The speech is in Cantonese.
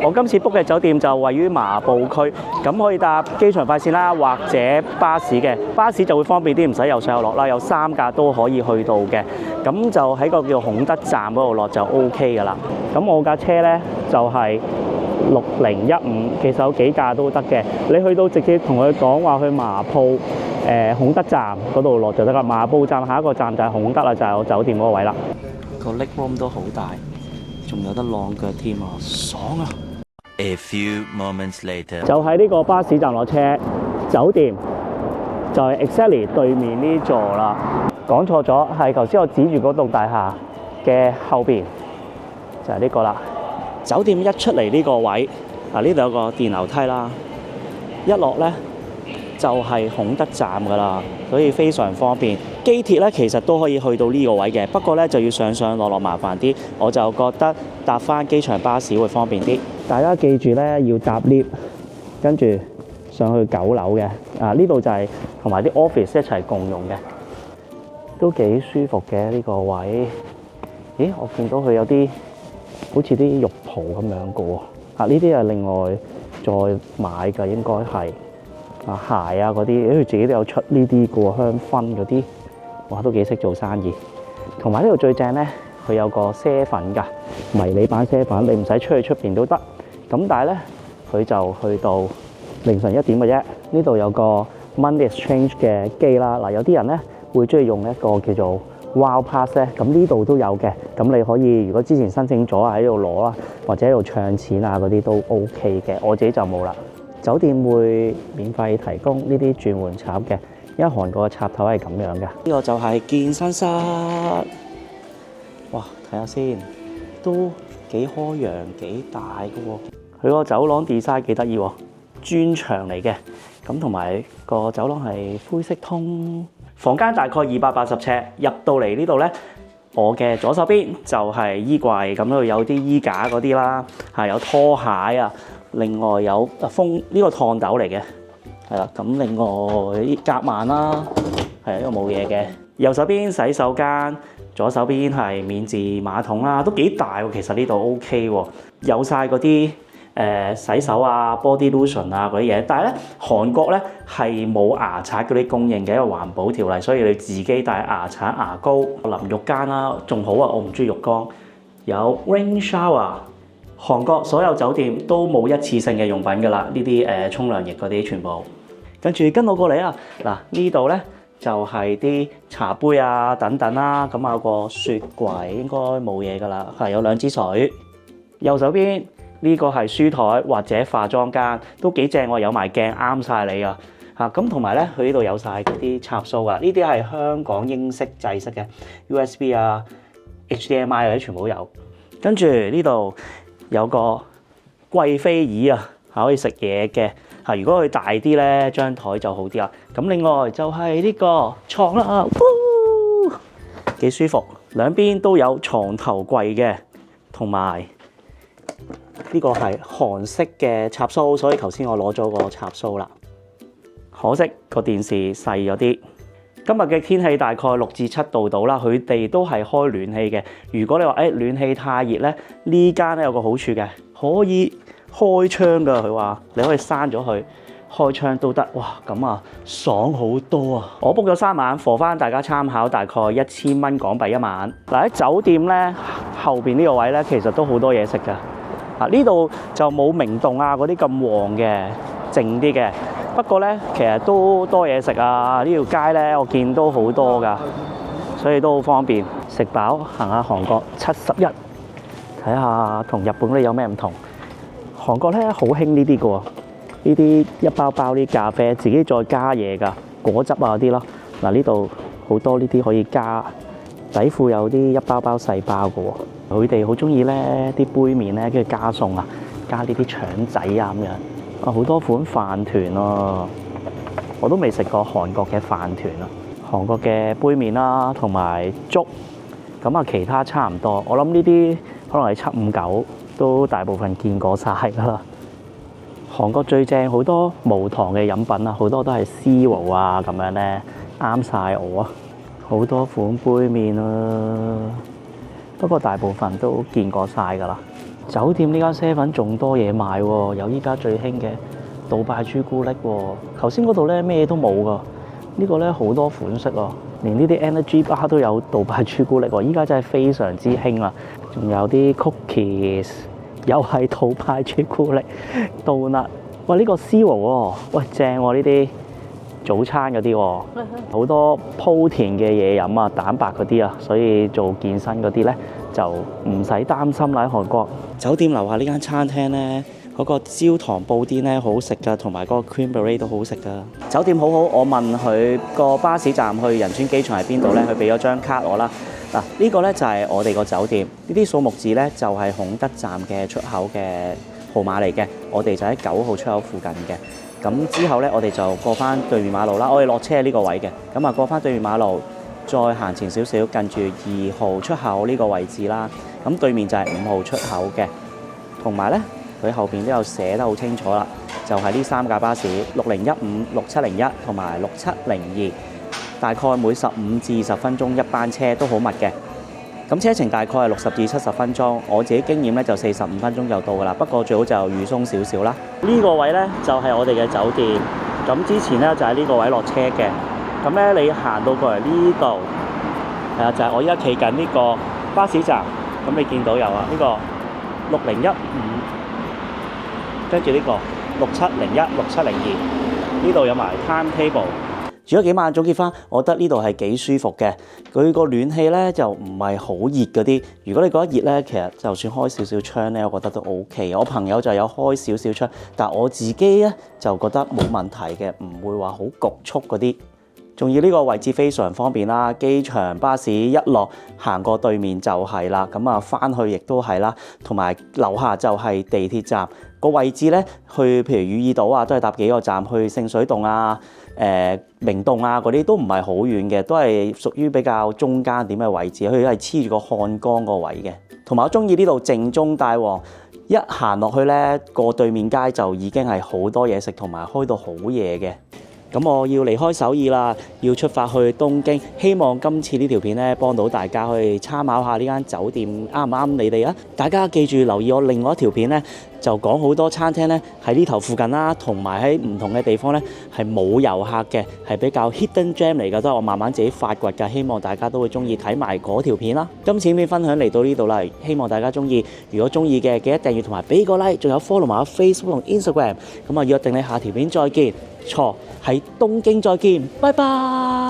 我今次 book 嘅酒店就位於麻布區，咁可以搭機場快線啦，或者巴士嘅。巴士就會方便啲，唔使又上又落啦，有3架都可以去到嘅。咁就喺個叫孔德站嗰度落就 OK 㗎啦。咁我架車呢，就係6015，其實有幾架都得嘅。你去到直接同佢講話去麻鋪孔德站嗰度落就得啦。麻布站下一個站就係孔德啦，就係我酒店嗰個位啦。個 leg room 都好大，仲有得晾腳添啊，爽啊！ A few moments later， 就喺呢個巴士站落車，酒店就係 exactly 對面呢座啦。講錯咗，係頭先我指住嗰棟大廈嘅後邊，就係呢個啦。酒店一出嚟呢個位，呢度有個電樓梯啦，一落呢，就係孔德站㗎啦，所以非常方便。機鐵呢，其實都可以去到呢個位嘅，不過呢，就要上上落落麻煩啲，我就覺得搭返機場巴士會方便啲。大家記住呢，要搭 lift， 跟住上去9樓嘅。呢度就係同埋啲 office 一齊共用嘅，都幾舒服嘅呢個位。咦，我見到佢有啲好似啲浴袍咁樣嘅喎。呢啲係另外再買嘅，應該係鞋啊嗰啲，佢自己都有出呢啲嘅喎，香薰嗰啲，哇都幾識做生意。同埋呢度最正咧，佢有個啡粉㗎，迷你版啡粉，你唔使出去出邊都得。咁但係咧，佢就去到凌晨1點嘅啫。呢度有個 Money Exchange 嘅機啦。有啲人咧會中意用一個叫做 Wow Pass 咧，咁呢度都有嘅。咁你可以如果之前申請咗喺度攞啦，或者喺度唱錢啊嗰啲都 OK 嘅。我自己就冇啦。酒店會免費提供呢啲轉換插嘅，因為韓國嘅插頭係咁樣嘅。呢個就係健身室，哇！睇下先，都幾開揚幾大嘅喎。佢個走廊 design 幾得意喎，磚牆嚟嘅。咁同埋個走廊係灰色通。房間大概280尺，入到嚟呢度呢，我嘅左手邊就係衣櫃，咁度有啲衣架嗰啲啦，有拖鞋啊。另外有風呢個熨斗嚟嘅，係啦。咁另外啲夾萬啦，係呢個冇嘢嘅。右手邊洗手間，左手邊係免治馬桶啦，都幾大喎。其實呢度 OK 喎，有晒嗰啲洗手啊、body lotion 啊嗰啲嘢。但係咧，韓國咧係冇牙刷嗰啲供應嘅，一個環保條例，所以你自己帶牙刷、牙膏。淋浴間啦，仲好啊，我唔中意浴缸。有 rain shower。韓國所有酒店都冇一次性嘅用品㗎啦，呢啲沖涼液嗰啲全部。跟住跟我過嚟啊！嗱，呢度咧就係啲茶杯啊等等啦。咁有個雪櫃，應該冇嘢㗎啦。係有2支水。右手邊呢個係書台或者化妝間，都幾正喎，有埋鏡啱晒你啊！咁同埋咧，佢呢度有晒嗰啲插蘇啊，呢啲係香港英式制式嘅 USB 啊、HDMI 嗰啲全部都有。跟住呢度有個貴妃椅啊，可以食嘢嘅。如果佢大啲咧，張台就好啲啦。咁另外就係呢個床啦，幾舒服。兩邊都有床頭櫃嘅，同埋呢個係韓式嘅插蘇，所以頭先我攞咗個插蘇啦。可惜個電視細咗啲。今日嘅天氣大概6至7度到啦，佢哋都係開暖氣嘅。如果你話暖氣太熱咧，呢間咧有個好處嘅，可以開窗㗎。佢話你可以閂咗佢，開窗都得。哇，咁啊爽好多啊！我 book 咗3晚，for 翻大家參考，大概1000蚊港幣一晚。嗱，喺酒店咧後邊呢個位咧，其實都好多嘢食㗎。呢度就冇明洞啊嗰啲咁旺嘅，靜啲嘅。不過咧，其實都多嘢食啊！呢條街咧，我見都好多㗎，所以都好方便。食飽行下韓國71，睇下同日本嗰啲有咩唔同。韓國咧好興呢啲嘅喎，呢啲一包包啲咖啡，自己再加嘢㗎，果汁啊嗰啲咯。嗱，呢度好多呢啲可以加，底褲有啲一包包細包嘅喎。佢哋好中意咧啲杯麵咧，跟住加餸啊，加呢啲腸仔啊咁樣。好多款飯團啊，我都未食過韓國嘅飯團啊。韓國嘅杯麵啦，同埋粥，咁啊其他差唔多。我諗呢啲可能係759都大部分見過晒㗎啦。韓國最正好多無糖嘅飲品啊，好多都係 zero 啊咁樣咧，啱晒我啊！好多款杯麵啊，不過大部分都見過晒㗎啦。酒店呢間啡粉仲多嘢賣喎，有依家最興嘅杜拜朱古力喎。頭先嗰度咧咩都冇噶，呢個咧好多款式喎，連呢啲 energy bar 都有杜拜朱古力喎。依家真係非常之興啦，仲有啲 cookies， 又係杜拜朱古力，donut。喂，呢個 zero 喎，喂正喎呢啲早餐嗰啲喎，好多鋪田嘅嘢飲啊，蛋白嗰啲啊，所以做健身嗰啲咧就唔使擔心啦。喺韓國酒店樓下呢間餐廳咧，嗰個焦糖布甸咧好食噶，同埋嗰個 cream brulee 都好食噶。酒店好好，我問佢個巴士站去仁川機場喺邊度咧，佢俾咗張卡我啦。嗱，呢個咧就係我哋個酒店，呢啲數目字咧就係孔德站嘅出口嘅號碼嚟嘅，我哋就喺9號出口附近嘅。咁之後咧，我哋就過翻對面馬路啦。我哋落車喺呢個位嘅，咁啊過翻對面馬路，再行前少少，近住2號出口呢個位置啦。咁對面就係5號出口嘅，同埋咧佢後邊都有寫得好清楚啦，就係呢3架巴士6015、6701同埋6702，大概每15至20分鐘一班車，都好密嘅。咁車程大概係60至70分鐘，我自己經驗咧就45分鐘就到㗎啦。不過最好就預鬆少少啦。呢個位咧就係我哋嘅酒店。咁之前咧就喺呢個位落車嘅。咁咧你行到過嚟呢度，係啊，就係我依家企緊呢個巴士站。咁你見到有啊，呢個6015，跟住呢個6701、6702，呢度有埋 timetable。住咗幾晚，總結翻，我覺得呢度係幾舒服嘅。佢個暖氣咧就唔係好熱嗰啲。如果你覺得熱咧，其實就算開少少窗咧，我覺得都 OK。我朋友就有開少少窗，但我自己咧就覺得冇問題嘅，唔會話好局促嗰啲。仲要呢個位置非常方便啦，機場巴士一落行過對面就係啦，咁啊翻去亦都係啦，同埋樓下就係地鐵站。個位置咧，去譬如汝矣島啊，都係搭幾個站去聖水洞啊、明洞啊嗰啲都唔係好遠嘅，都係屬於比較中間點嘅位置。佢係黐住個漢江個位嘅，同埋我中意呢度靜中帶旺。一行落去咧，過對面街就已經係好多嘢食，同埋開到好夜嘅。咁我要離開首爾啦，要出發去東京。希望今次呢條片咧幫到大家去參考下呢間酒店啱唔啱你哋啊！大家記住留意我另外一條片咧，就講好多餐廳咧喺呢頭附近啦，同埋喺唔同嘅地方咧係冇遊客嘅，係比較 hidden gem 嚟㗎，都係我慢慢自己發掘㗎。希望大家都會中意睇埋嗰條片啦。今次片分享嚟到呢度啦，希望大家中意。如果中意嘅，記得訂閱同埋俾個 like， 仲有 follow 埋我 Facebook 同 Instagram。咁啊，約定你下條片再見。錯，喺東京再見，拜拜。